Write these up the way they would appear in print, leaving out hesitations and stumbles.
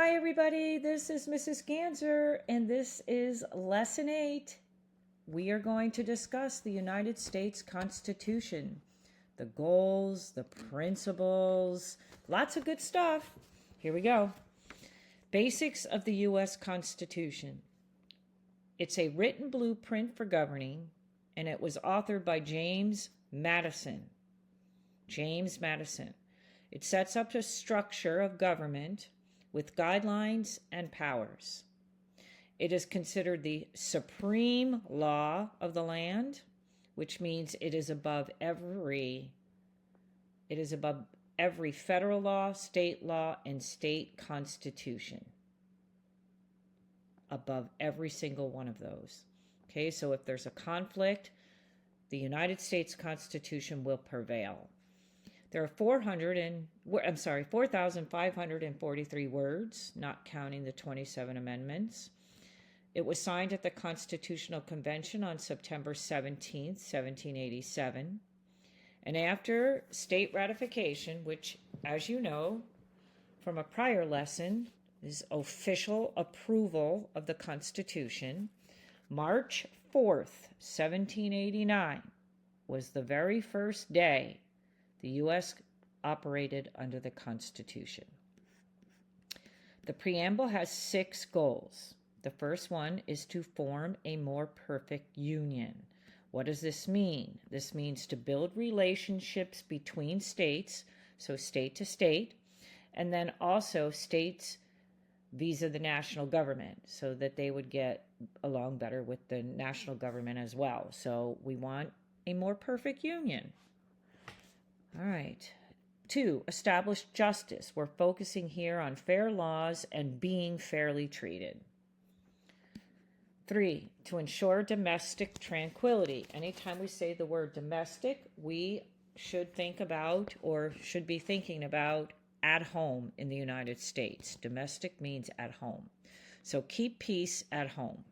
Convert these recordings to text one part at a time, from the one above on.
Hi, everybody. This is Mrs. Ganser, and this is Lesson 8. We are going to discuss the United States Constitution, the goals, the principles, lots of good stuff. Here we go. Basics of the U.S. Constitution. It's a written blueprint for governing, and it was authored by James Madison. James Madison. It sets up a structure of government with guidelines and powers. It is considered the supreme law of the land, which means it is above every federal law, and state constitution. Above every single one of those. Okay, so if there's a conflict, the United States Constitution will prevail. There are 4,543 words, not counting the 27 amendments. It was signed at the Constitutional Convention on September 17, 1787. And after state ratification, which, as you know from a prior lesson, is official approval of the Constitution, March 4th, 1789 was the very first day the U.S. operated under the Constitution. The preamble has 6 goals. The first one is to form a more perfect union. What does this mean? This means to build relationships between states, so state to state, and then also states vis-a the national government, so that they would get along better with the national government as well. So we want a more perfect union. All right. 2, establish justice. We're focusing here on fair laws and being fairly treated. 3, to ensure domestic tranquility. Anytime we say the word domestic, we should think about or should be thinking about at home in the United States. Domestic means at home. So keep peace at home.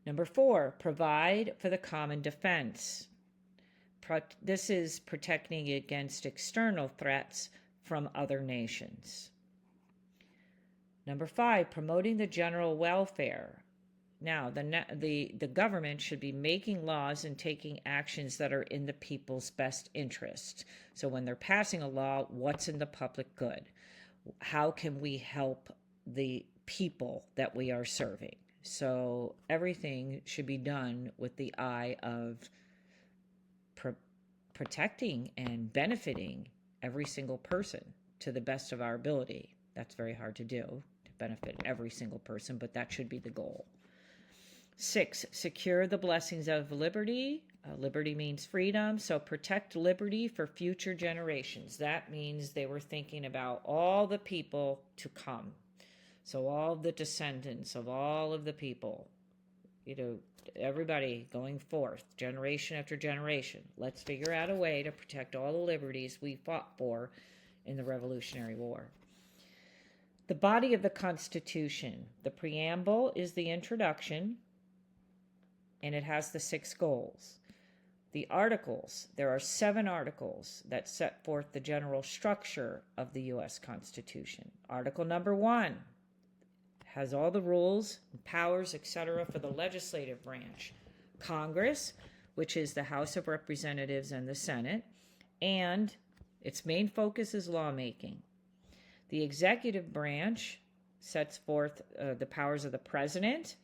Number 4, provide for the common defense. This is protecting against external threats from other nations. Number 5, promoting the general welfare. Now, the government should be making laws and taking actions that are in the people's best interest. So when they're passing a law, what's in the public good? How can we help the people that we are serving? So everything should be done with the eye of protecting and benefiting every single person to the best of our ability. That's very hard to do, to benefit every single person, but that should be the goal. 6, secure the blessings of liberty. Liberty means freedom, so protect liberty for future generations. That means they were thinking about all the people to come. So all the descendants of all of the people, everybody going forth, generation after generation. Let's figure out a way to protect all the liberties we fought for in the Revolutionary War. The body of the Constitution. The preamble is the introduction, and it has the 6 goals. The articles, there are 7 articles that set forth the general structure of the U.S. Constitution. Article number 1 has all the rules, powers, etc. for the legislative branch. Congress, which is the House of Representatives and the Senate, and its main focus is lawmaking. The executive branch sets forth the powers of the president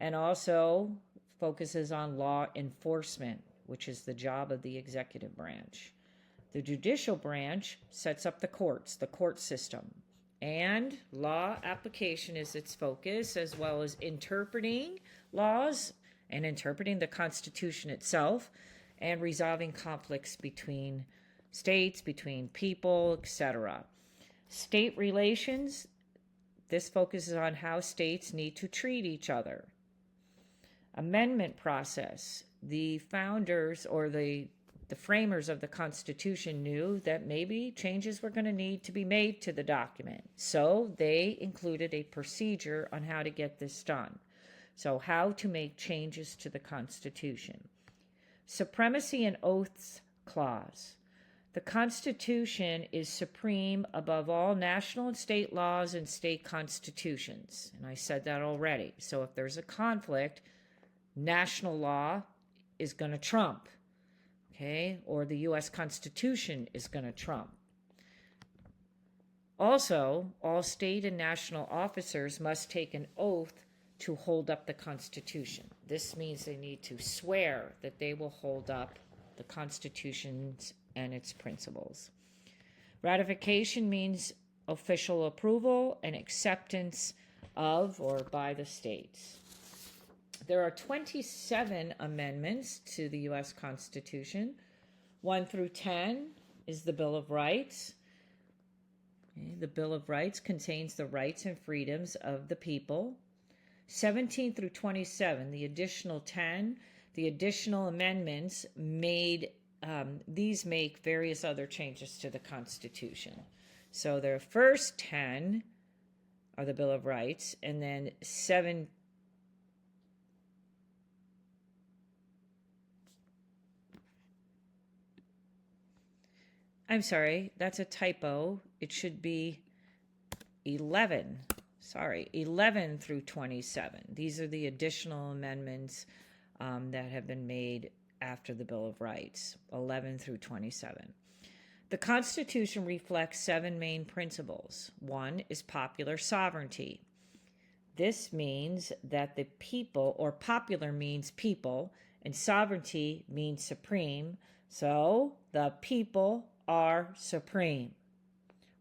and also focuses on law enforcement, which is the job of the executive branch. The judicial branch sets up the courts, the court system, and law application is its focus, as well as interpreting laws and interpreting the Constitution itself and resolving conflicts between states, between people, etc. State relations, this focuses on how states need to treat each other. Amendment process, the founders or the framers of the Constitution knew that maybe changes were going to need to be made to the document. So they included a procedure on how to get this done. So how to make changes to the Constitution. Supremacy and Oaths Clause. The Constitution is supreme above all national and state laws and state constitutions. And I said that already. So if there's a conflict, national law is going to trump, okay? Or the U.S. Constitution is going to trump. Also, all state and national officers must take an oath to hold up the Constitution. This means they need to swear that they will hold up the Constitution's and its principles. Ratification means official approval and acceptance of or by the states. There are 27 amendments to the U.S. Constitution. 1 through 10 is the Bill of Rights. Okay, the Bill of Rights contains the rights and freedoms of the people. 17 through 27, the additional 10, the additional amendments these make various other changes to the Constitution. So their first 10 are the Bill of Rights, and then I'm sorry, that's a typo. It should be 11. 11 through 27. These are the additional amendments that have been made after the Bill of Rights, 11 through 27. The Constitution reflects 7 main principles. 1 is popular sovereignty. This means that the people, or popular means people, and sovereignty means supreme. So the people are supreme.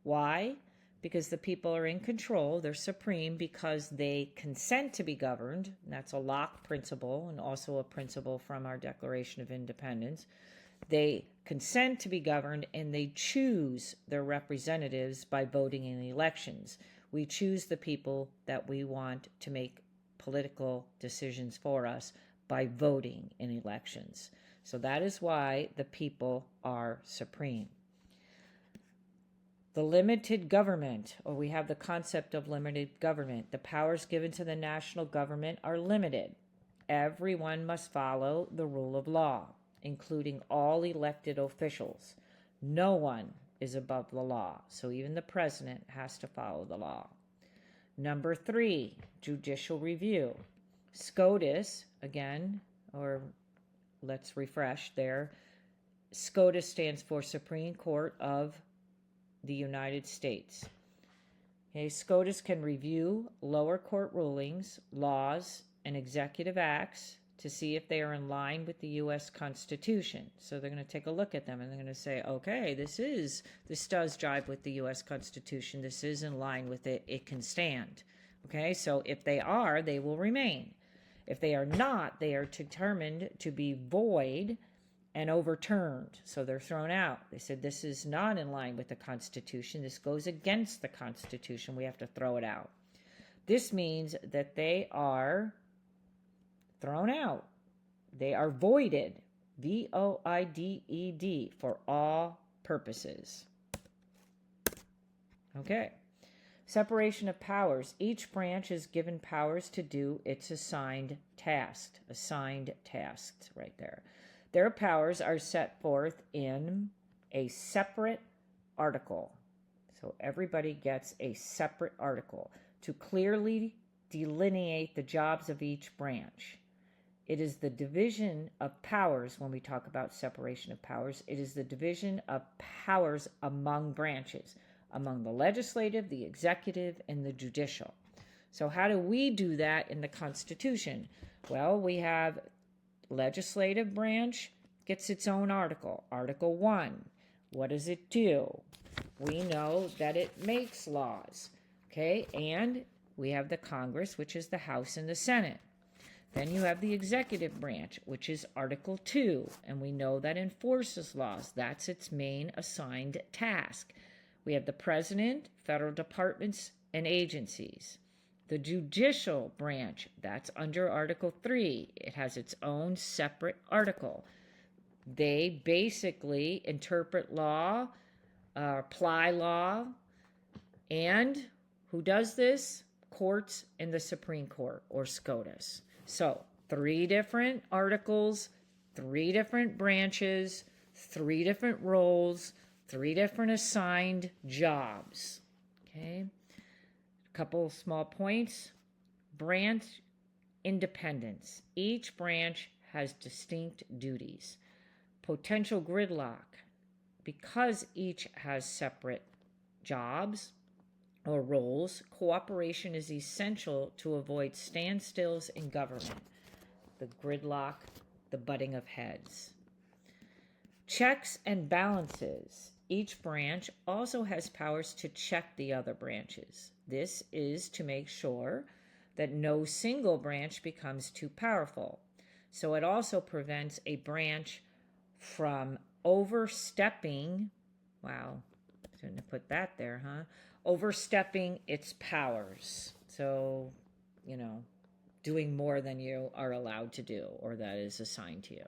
Why? Because the people are in control. They're supreme because they consent to be governed. And that's a Locke principle and also a principle from our Declaration of Independence. They consent to be governed and they choose their representatives by voting in elections. We choose the people that we want to make political decisions for us by voting in elections. So that is why the people are supreme. The limited government, or we have the concept of limited government. The powers given to the national government are limited. Everyone must follow the rule of law, including all elected officials. No one is above the law, so even the president has to follow the law. Number 3, judicial review. SCOTUS, again, or let's refresh there. SCOTUS stands for Supreme Court of the United States. Okay, SCOTUS can review lower court rulings, laws, and executive acts to see if they are in line with the U.S. Constitution. So they're going to take a look at them and they're going to say, okay, this does jive with the U.S. Constitution. This is in line with it. It can stand. Okay, so if they are, they will remain. If they are not, they are determined to be void and overturned. So they're thrown out. They said, this is not in line with the Constitution. This goes against the Constitution. We have to throw it out. This means that they are thrown out. They are voided. V-O-I-D-E-D, for all purposes. Okay. Separation of powers. Each branch is given powers to do its assigned task. Assigned tasks right there. Their powers are set forth in a separate article. So everybody gets a separate article to clearly delineate the jobs of each branch. It is the division of powers when we talk about separation of powers. It is the division of powers among branches, among the legislative, the executive, and the judicial. So how do we do that in the Constitution? Well, we have legislative branch gets its own article. Article 1. What does it do? We know that it makes laws. Okay, and we have the Congress, which is the House and the Senate. Then you have the executive branch, which is Article 2, and we know that enforces laws. That's its main assigned task. We have the president, federal departments, and agencies. The judicial branch, that's under Article 3. It has its own separate article. They basically interpret law, apply law, and who does this? Courts and the Supreme Court, or SCOTUS. So 3 different articles, 3 different branches, 3 different roles, 3 different assigned jobs. Okay. A couple small points. Branch independence. Each branch has distinct duties. Potential gridlock. Because each has separate jobs or roles, cooperation is essential to avoid standstills in government. The gridlock, the butting of heads. Checks and balances. Each branch also has powers to check the other branches. This is to make sure that no single branch becomes too powerful. So it also prevents a branch from overstepping, wow, shouldn't have put that there, huh? Overstepping its powers. So, doing more than you are allowed to do or that is assigned to you.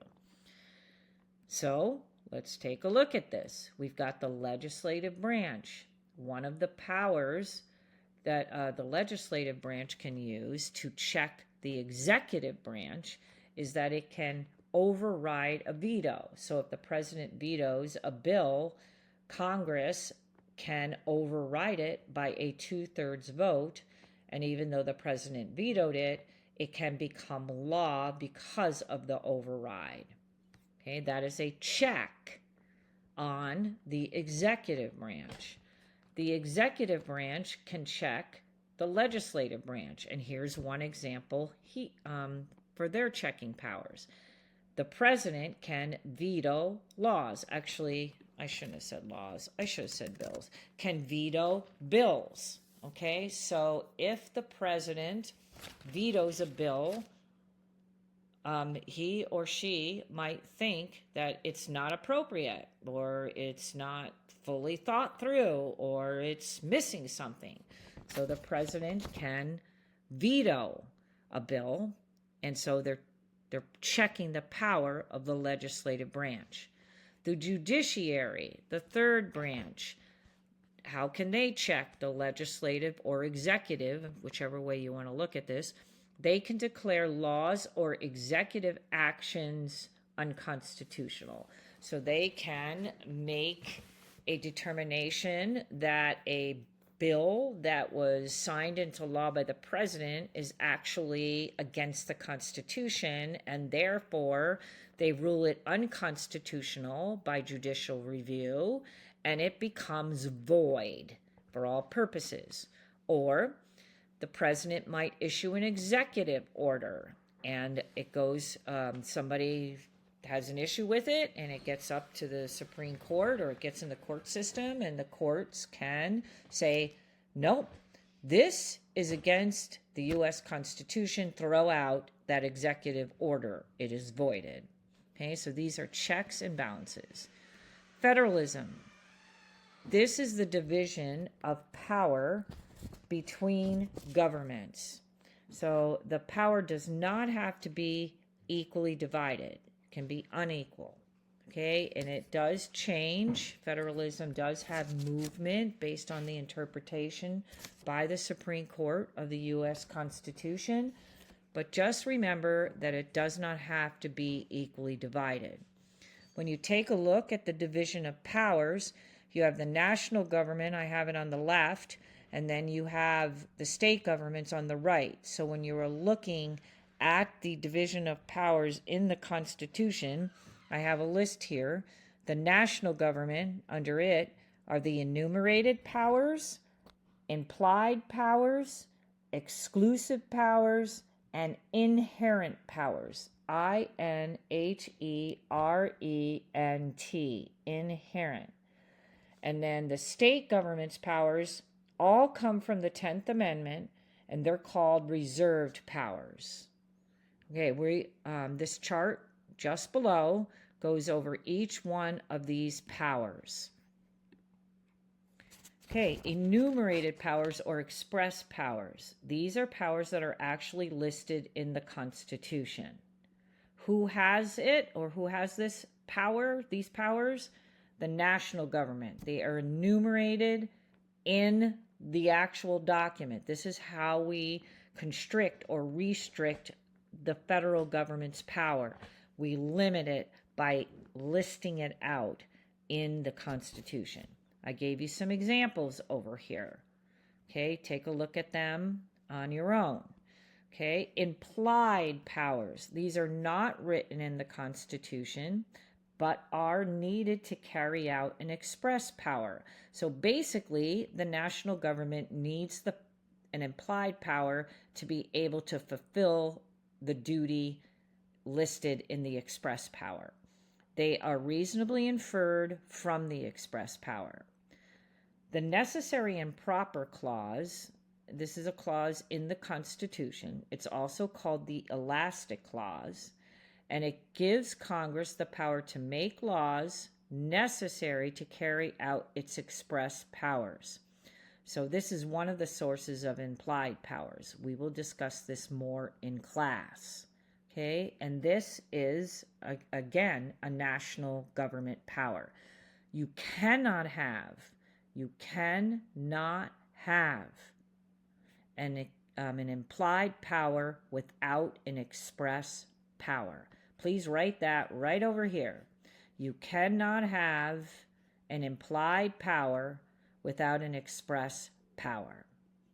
So let's take a look at this. We've got the legislative branch. One of the powers that the legislative branch can use to check the executive branch is that it can override a veto. So if the president vetoes a bill, Congress can override it by a 2/3 vote. And even though the president vetoed it, it can become law because of the override. Okay, that is a check on the executive branch. The executive branch can check the legislative branch. And here's one example for their checking powers. The president can veto laws. Actually, I shouldn't have said laws. I should have said bills. Can veto bills. Okay, so if the president vetoes a bill, he or she might think that it's not appropriate or it's not fully thought through or it's missing something. So the president can veto a bill, and so they're checking the power of the legislative branch. The judiciary, the third branch, how can they check the legislative or executive, whichever way you want to look at this? They can declare laws or executive actions unconstitutional. So they can make a determination that a bill that was signed into law by the president is actually against the Constitution, and therefore they rule it unconstitutional by judicial review, and it becomes void for all purposes. Or the president might issue an executive order, and it goes, somebody has an issue with it, and it gets up to the Supreme Court, or it gets in the court system, and the courts can say, nope, this is against the U.S. Constitution, throw out that executive order. It is voided. Okay, so these are checks and balances. Federalism. This is the division of power between governments. So the power does not have to be equally divided. It can be unequal. Okay, and it does change. Federalism does have movement based on the interpretation by the Supreme Court of the U.S. Constitution. But just remember that it does not have to be equally divided. When you take a look at the division of powers, you have the national government, I have it on the left, and then you have the state governments on the right. So when you are looking at the division of powers in the Constitution, I have a list here. The national government, under it, are the enumerated powers, implied powers, exclusive powers, and inherent powers. INHERENT, inherent. And then the state government's powers all come from the 10th Amendment, and they're called reserved powers. Okay, this chart just below goes over each one of these powers. Okay, enumerated powers or express powers. These are powers that are actually listed in the Constitution. Who has it, or who has this power, these powers? The national government. They are enumerated in the actual document. This is how we constrict or restrict the federal government's power. We limit it by listing it out. in the Constitution. I gave you some examples over here. Okay, take a look at them on your own. Okay, implied powers. These are not written in the Constitution, but are needed to carry out an express power. So basically, the national government needs an implied power to be able to fulfill the duty listed in the express power. They are reasonably inferred from the express power. The necessary and proper clause, this is a clause in the Constitution. It's also called the elastic clause, and it gives Congress the power to make laws necessary to carry out its express powers. So this is one of the sources of implied powers. We will discuss this more in class. Okay, and this is, again, a national government power. You cannot have an implied power without an express power. Please write that right over here. You cannot have an implied power without an express power.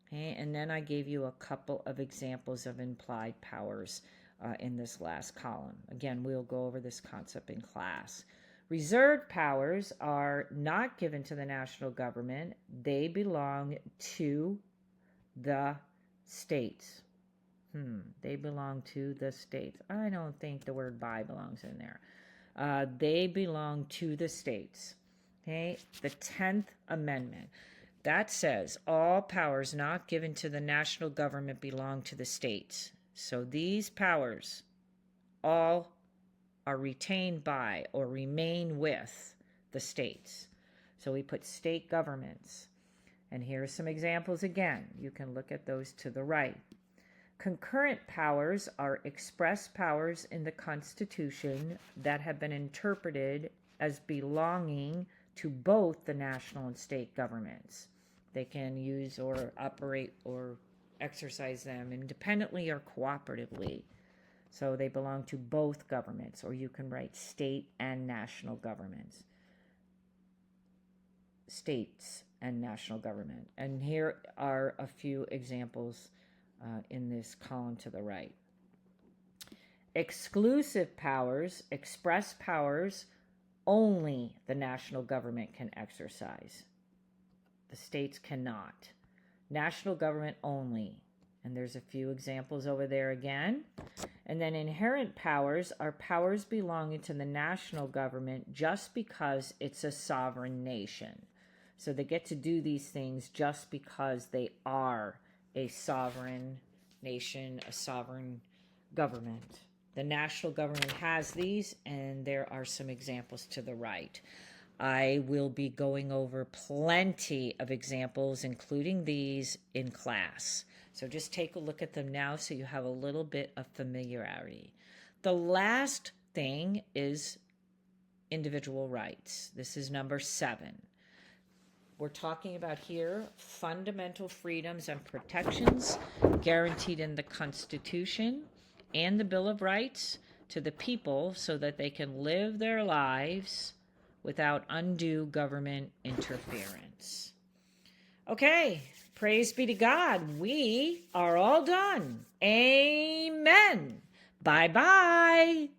Okay, and then I gave you a couple of examples of implied powers in this last column. Again, we'll go over this concept in class. Reserved powers are not given to the national government. They belong to the states. They belong to the states. I don't think the word by belongs in there. They belong to the states. Okay, the 10th Amendment. That says all powers not given to the national government belong to the states. So these powers all are retained by or remain with the states. So we put state governments. And here are some examples again. You can look at those to the right. Concurrent powers are express powers in the Constitution that have been interpreted as belonging to both the national and state governments. They can use or operate or exercise them independently or cooperatively. So they belong to both governments, or you can write state and national governments. States and national government. And here are a few examples in this column to the right. Exclusive powers, express powers, only the national government can exercise. The states cannot. National government only. And there's a few examples over there again. And then inherent powers are powers belonging to the national government just because it's a sovereign nation. So they get to do these things just because they are a sovereign nation, a sovereign government. The national government has these, and there are some examples to the right. I will be going over plenty of examples, including these, in class. So just take a look at them now so you have a little bit of familiarity. The last thing is individual rights. This is number 7. We're talking about here fundamental freedoms and protections guaranteed in the Constitution and the Bill of Rights to the people so that they can live their lives without undue government interference. Okay, praise be to God. We are all done. Amen. Bye-bye.